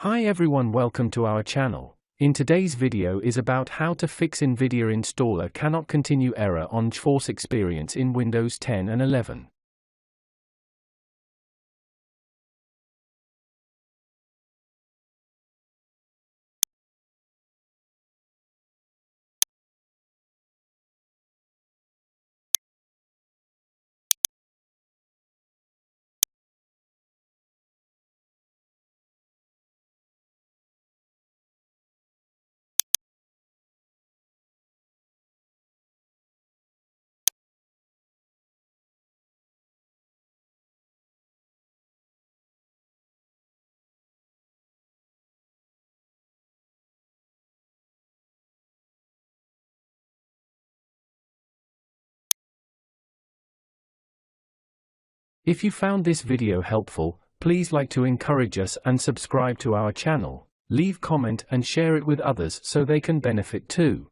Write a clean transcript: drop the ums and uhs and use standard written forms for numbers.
Hi everyone, welcome to our channel. In today's video is about how to fix Nvidia Installer Cannot Continue error on Geforce Experience in Windows 10 and 11. If you found this video helpful, please like to encourage us and subscribe to our channel, leave comment and share it with others so they can benefit too.